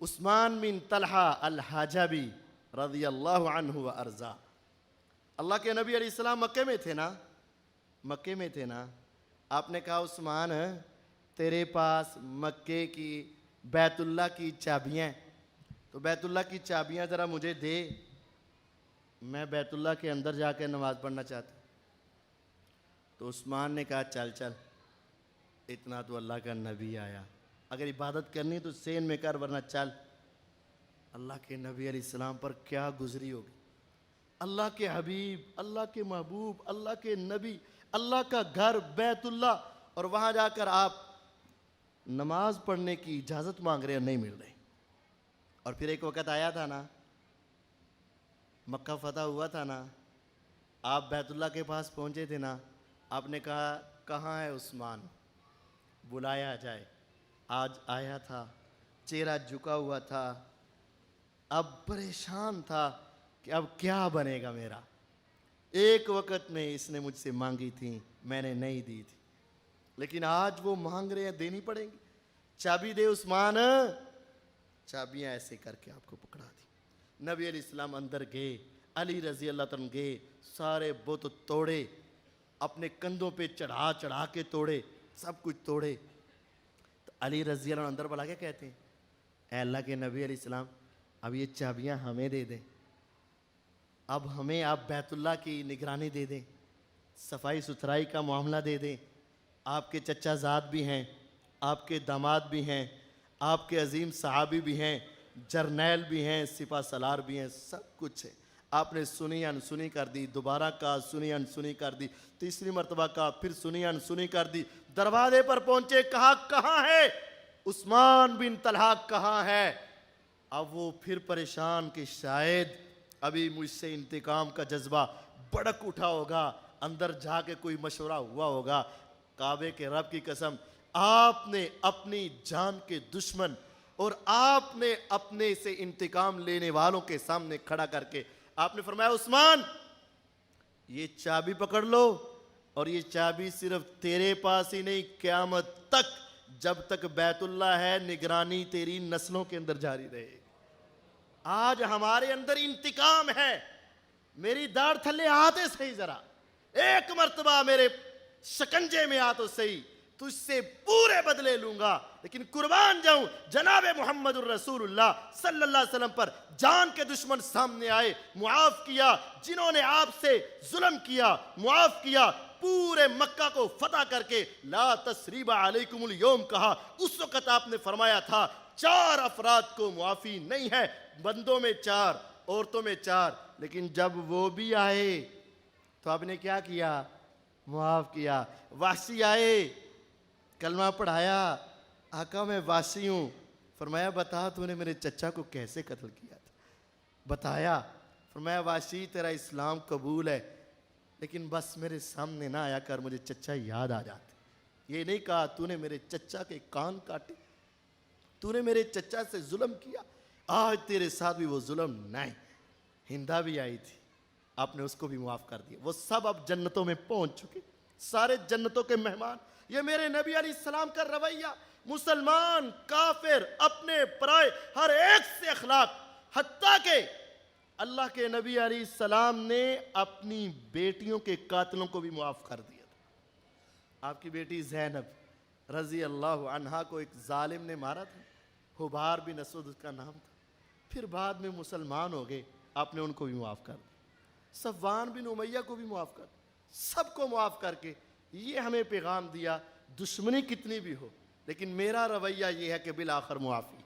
عثمان بن طلحہ الحجبی رضی اللہ عنہ و ارضا. اللہ کے نبی علیہ السلام مکے میں تھے نا. آپ نے کہا عثمان تیرے پاس مکے کی بیت اللہ کی چابیاں، تو بیت اللہ کی چابیاں ذرا مجھے دے، میں بیت اللہ کے اندر جا کے نماز پڑھنا چاہتا ہوں. تو عثمان نے کہا چل چل، اتنا تو اللہ کا نبی آیا، اگر عبادت کرنی تو سین میں کر ورنہ چل. اللہ کے نبی علیہ السلام پر کیا گزری ہوگی. اللہ کے حبیب، اللہ کے محبوب، اللہ کے نبی، اللہ کا گھر بیت اللہ، اور وہاں جا کر آپ نماز پڑھنے کی اجازت مانگ رہے ہیں، نہیں مل رہی. اور پھر ایک وقت آیا تھا نا، مکہ فتح ہوا تھا نا، آپ بیت اللہ کے پاس پہنچے تھے نا، آپ نے کہا کہاں ہے عثمان، بلایا جائے. آج آیا تھا، چہرہ جھکا ہوا تھا، اب پریشان تھا کہ اب کیا بنے گا میرا. ایک وقت میں اس نے مجھ سے مانگی تھی، میں نے نہیں دی تھی، لیکن آج وہ مانگ رہے ہیں، دینی پڑیں گی. چابی دے عثمان. چابیاں ایسے کر کے آپ کو پکڑا دی. نبی علیہ السلام اندر گئے، علی رضی اللہ عنہ گئے، سارے بت توڑے، اپنے کندھوں پہ چڑھا چڑھا کے توڑے، سب کچھ توڑے. تو علی رضی اللہ عنہ اندر بلا کے کہتے ہیں اے اللہ کے نبی علیہ السلام، اب یہ چابیاں ہمیں دے دیں، اب ہمیں آپ بیت اللہ کی نگرانی دے دیں، صفائی ستھرائی کا معاملہ دے دیں. آپ کے چچا زاد بھی ہیں، آپ کے داماد بھی ہیں، آپ کے عظیم صحابی بھی ہیں، جرنیل بھی ہیں، سپہ سالار بھی ہیں، سب کچھ ہے. آپ نے سنی انسنی کر دی، دوبارہ کہا سنی انسنی کر دی، تیسری مرتبہ کہا پھر سنی انسنی کر دی. دروازے پر پہنچے، کہا کہاں ہے عثمان بن طلحہ، کہاں ہے. اب وہ پھر پریشان کہ شاید ابھی مجھ سے انتقام کا جذبہ بڑک اٹھا ہوگا، اندر جا کے کوئی مشورہ ہوا ہوگا. کعبے کے رب کی قسم، آپ نے اپنی جان کے دشمن اور آپ نے اپنے سے انتقام لینے والوں کے سامنے کھڑا کر کے آپ نے فرمایا عثمان یہ چابی پکڑ لو، اور یہ چابی صرف تیرے پاس ہی نہیں، قیامت تک جب تک بیت اللہ ہے نگرانی تیری نسلوں کے اندر جاری رہے. آج ہمارے اندر انتقام ہے. میری داڑھ تھلے آتے صحیح، ذرا ایک مرتبہ میرے شکنجے میں آ تو صحیح، تجھ سے پورے بدلے لوں گا، لیکن قربان جاؤں جناب محمد الرسول اللہ صلی اللہ علیہ وسلم پر. جان کے دشمن سامنے آئے، معاف کیا. جنہوں نے آپ سے ظلم کیا معاف کیا. پورے مکہ کو فتح کر کے لا تثریب علیکم اليوم کہا. اس وقت آپ نے فرمایا تھا 4 افراد کو معافی نہیں ہے، بندوں میں 4، عورتوں میں 4. لیکن جب وہ بھی آئے تو آپ نے کیا کیا؟ معاف کیا. وحشی آئے، کلمہ پڑھایا، آقا میں وحشی ہوں. فرمایا بتا تو نے میرے چچا کو کیسے قتل کیا تھا؟ بتایا. فرمایا وحشی تیرا اسلام قبول ہے، لیکن بس میرے سامنے نہ آیا کر، مجھے چچا یاد آ جاتے. یہ نہیں کہا تو نے میرے چچا کے کان کاٹے، تو نے میرے چچا سے ظلم کیا، آج تیرے ساتھ بھی وہ ظلم نہیں. ہندا بھی آئی تھی، آپ نے اس کو بھی معاف کر دیا. وہ سب اب جنتوں میں پہنچ چکے، سارے جنتوں کے مہمان. یہ میرے نبی علیہ السلام کا رویہ، مسلمان کافر اپنے پرائے ہر ایک سے اخلاق. حتیٰ کہ اللہ کے نبی علیہ السلام نے اپنی بیٹیوں کے قاتلوں کو بھی معاف کر دیا تھا. آپ کی بیٹی زینب رضی اللہ عنہا کو ایک ظالم نے مارا تھا، حبار بن اسود اس کا نام تھا. پھر بعد میں مسلمان ہو گئے، آپ نے ان کو بھی معاف کر دیا. صفوان بن امیہ کو بھی معاف کر دیا. سب کو معاف کر کے یہ ہمیں پیغام دیا دشمنی کتنی بھی ہو لیکن میرا رویہ یہ ہے کہ بالآخر معافی.